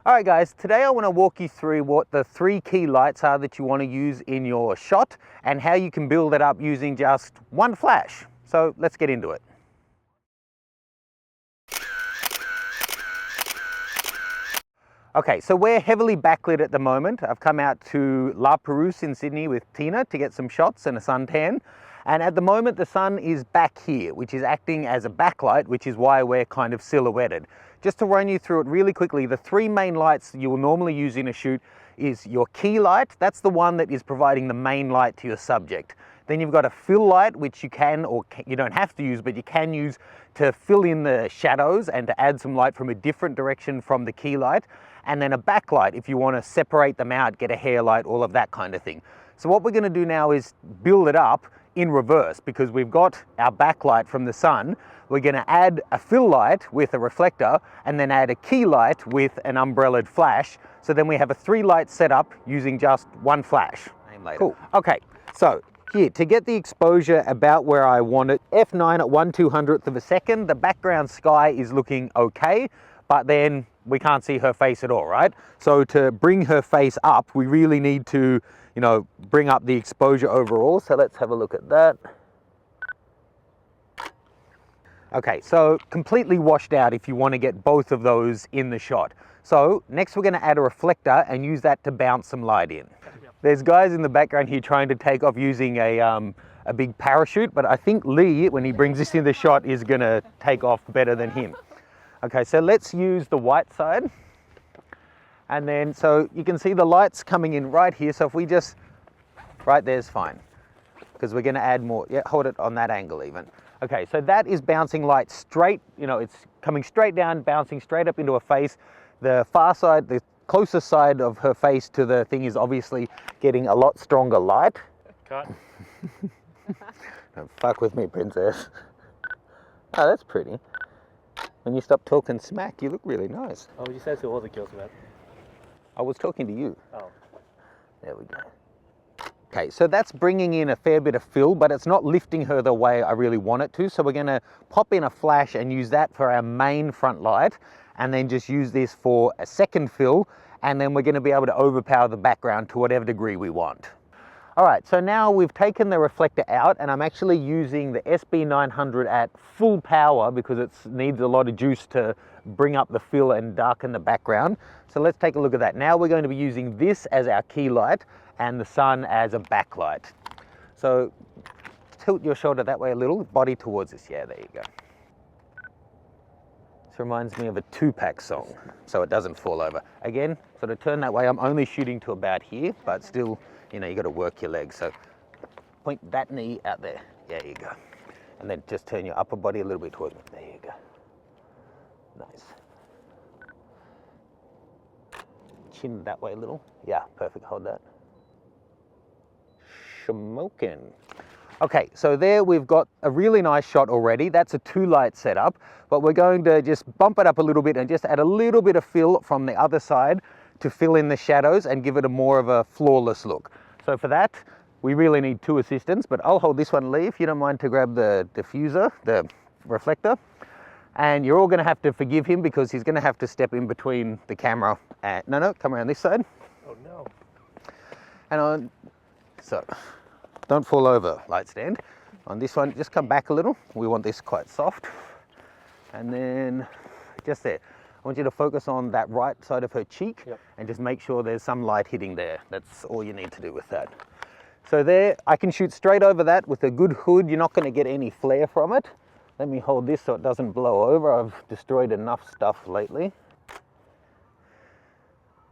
All right guys, today I want to walk you through what the 3 key lights are that you want to use in your shot and how you can build it up using just one flash. So let's get into it. Okay, so we're heavily backlit at the moment. I've come out to La Perouse in Sydney with Tina to get some shots and a suntan. And at the moment the sun is back here, which is acting as a backlight, which is why we're kind of silhouetted. Just to run you through it really quickly, the 3 main lights you will normally use in a shoot is your key light. That's the one that is providing the main light to your subject. Then you've got a fill light, which you can, or you don't have to use, but you can use to fill in the shadows and to add some light from a different direction from the key light. And then a backlight if you want to separate them out, get a hair light, all of that kind of thing. So what we're going to do now is build it up in reverse, because we've got our backlight from the sun. We're going to add a fill light with a reflector and then add a key light with an umbrellaed flash. So then we have a 3 light setup using just one flash. Cool. Okay, so here, to get the exposure about where I want it, f9 at 1/200th of a second, the background sky is looking okay, but then we can't see her face at all, right? So to bring her face up, we really need to, bring up the exposure overall. So let's have a look at that. Okay, so completely washed out if you want to get both of those in the shot. So next we're going to add a reflector and use that to bounce some light in. There's guys in the background here trying to take off using a big parachute, but I think Lee, when he brings this in the shot, is going to take off better than him. Okay, so let's use the white side. And then, so you can see the lights coming in right here. So if we just, right there's fine, because we're going to add more. Yeah, hold it on that angle even. Okay, so that is bouncing light straight, it's coming straight down, bouncing straight up into her face. The far side, the closest side of her face to the thing is obviously getting a lot stronger light. Cut. Don't fuck with me, princess. Oh, that's pretty. When you stop talking smack, you look really nice. Oh, you said to all the girls about. I was talking to you. Oh. There we go. Okay, so that's bringing in a fair bit of fill, but it's not lifting her the way I really want it to. So we're going to pop in a flash and use that for our main front light, and then just use this for a second fill, and then we're going to be able to overpower the background to whatever degree we want. All right, so now we've taken the reflector out, and I'm actually using the SB900 at full power because it needs a lot of juice to bring up the fill and darken the background. So let's take a look at that. Now we're going to be using this as our key light and the sun as a backlight. So tilt your shoulder that way a little, body towards us. Yeah, there you go. This reminds me of a Tupac song, so it doesn't fall over. Again, sort of turn that way. I'm only shooting to about here, but still, you got to work your legs. So point that knee out there. There you go. And then just turn your upper body a little bit towards me. There you go. Nice. Chin that way a little. Yeah, perfect. Hold that. Smoking. Okay, so there we've got a really nice shot already. That's a 2 light setup, but we're going to just bump it up a little bit and just add a little bit of fill from the other side to fill in the shadows and give it a more of a flawless look. So for that, we really need 2 assistants, but I'll hold this one, Lee, if you don't mind to grab the diffuser, the reflector. And you're all going to have to forgive him because he's going to have to step in between the camera and, no, come around this side. Oh no. And on, so, don't fall over, light stand. On this one, just come back a little. We want this quite soft. And then, just there. I want you to focus on that right side of her cheek. Yep. And just make sure there's some light hitting there. That's all you need to do with that. So there, I can shoot straight over that with a good hood. You're not going to get any flare from it. Let me hold this so it doesn't blow over. I've destroyed enough stuff lately.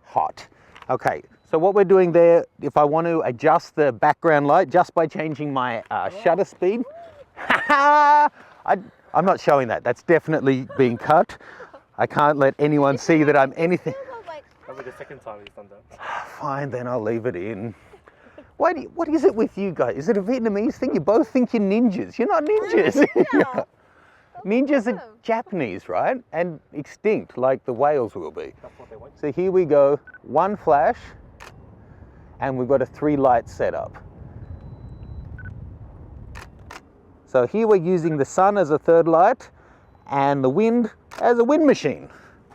Hot. Okay, so what we're doing there, if I want to adjust the background light just by changing my shutter speed. I'm not showing that. That's definitely being cut. I can't let anyone see that I'm anything. That'll be the second time he's done that. Fine, then I'll leave it in. What is it with you guys? Is it a Vietnamese thing? You both think you're ninjas. You're not ninjas. Yeah. Ninjas are Japanese, right? And extinct, like the whales will be. That's what they want. So here we go, 1 flash, and we've got a 3 light setup. So here we're using the sun as a 3rd light, and the wind as a wind machine.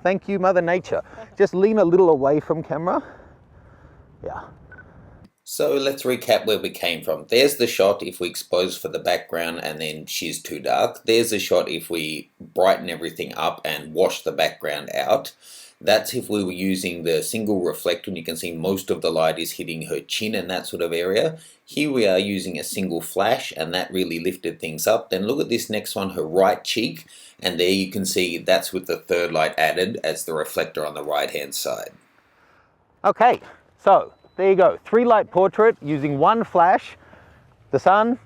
Thank you, Mother Nature. Just lean a little away from camera. Yeah. So let's recap where we came from. There's the shot if we expose for the background and then she's too dark. There's the shot if we brighten everything up and wash the background out. That's if we were using the single reflector, and you can see most of the light is hitting her chin and that sort of area. Here we are using a single flash, and that really lifted things up. Then look at this next one, her right cheek, and there you can see that's with the third light added as the reflector on the right hand side. Okay, so there you go. 3-light portrait using one flash, the sun,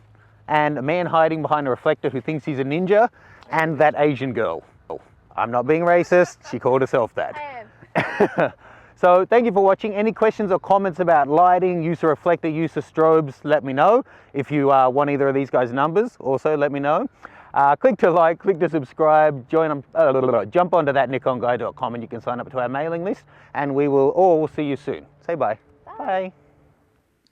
and a man hiding behind a reflector who thinks he's a ninja, and that Asian girl. I'm not being racist, she called herself that. I am. So thank you for watching. Any questions or comments about lighting, use of reflector, use of strobes, let me know. If you want either of these guys' numbers, also let me know. Click to like, click to subscribe, jump onto that nikonguy.com and you can sign up to our mailing list, and we'll see you soon. Say bye. Bye.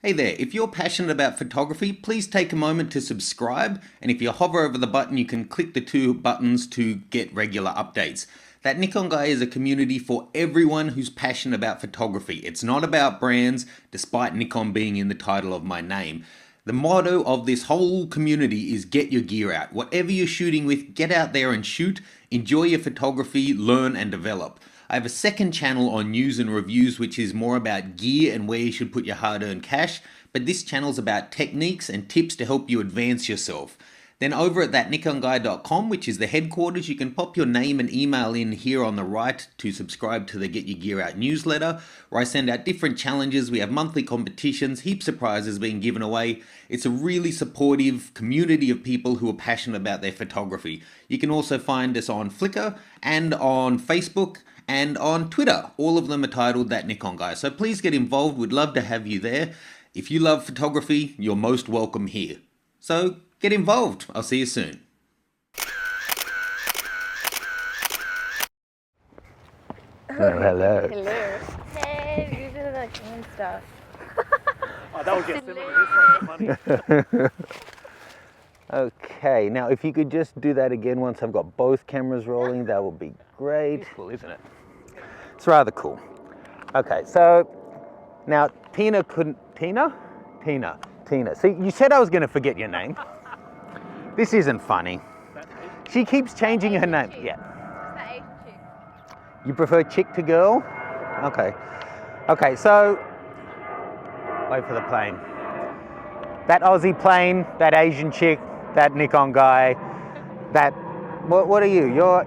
Hey there, if you're passionate about photography, please take a moment to subscribe, and if you hover over the button you can click the 2 buttons to get regular updates. That Nikon Guy is a community for everyone who's passionate about photography. It's not about brands, despite Nikon being in the title of my name. The motto of this whole community is get your gear out. Whatever you're shooting with, get out there and shoot, enjoy your photography, learn and develop. I have a second channel on news and reviews which is more about gear and where you should put your hard-earned cash, but this channel's about techniques and tips to help you advance yourself. Then over at thatnikonguy.com, which is the headquarters, you can pop your name and email in here on the right to subscribe to the Get Your Gear Out newsletter, where I send out different challenges. We have monthly competitions, heaps of prizes being given away. It's a really supportive community of people who are passionate about their photography. You can also find us on Flickr and on Facebook and on Twitter. All of them are titled That Nikon Guy. So please get involved. We'd love to have you there. If you love photography, you're most welcome here. So get involved. I'll see you soon. Hello. Hello. Hey, these are the clean stuff. Oh, that would get similar to this one. Funny. Okay, now if you could just do that again once I've got both cameras rolling, that would be great. Cool, isn't it? It's rather cool. Okay, so now Tina. See, you said I was going to forget your name. This isn't funny. She keeps changing her name. Yeah. That Asian chick. You prefer chick to girl? Okay. Okay, so wait for the plane. That Aussie plane, that Asian chick, that Nikon guy, that what are you? You're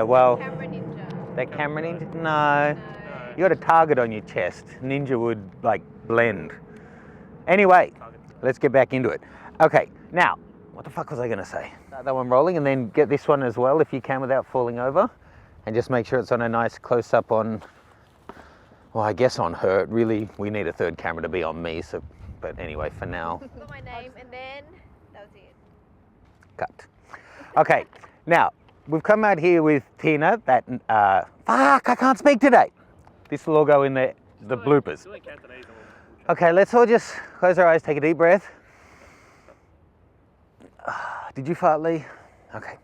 well. Camera ninja. That camera ninja? No. You got a target on your chest. Ninja would like blend. Anyway, let's get back into it. Okay, now, what the fuck was I gonna say? Start that one rolling and then get this one as well if you can without falling over. And just make sure it's on a nice close up on, well, I guess on her. Really, we need a third camera to be on me, so, but anyway, for now. Got my name and then that was it. Cut. Okay, now, we've come out here with Tina, that, fuck, I can't speak today. This will all go in the bloopers. Okay, let's all just close our eyes, take a deep breath. Did you fart, Lee? Okay.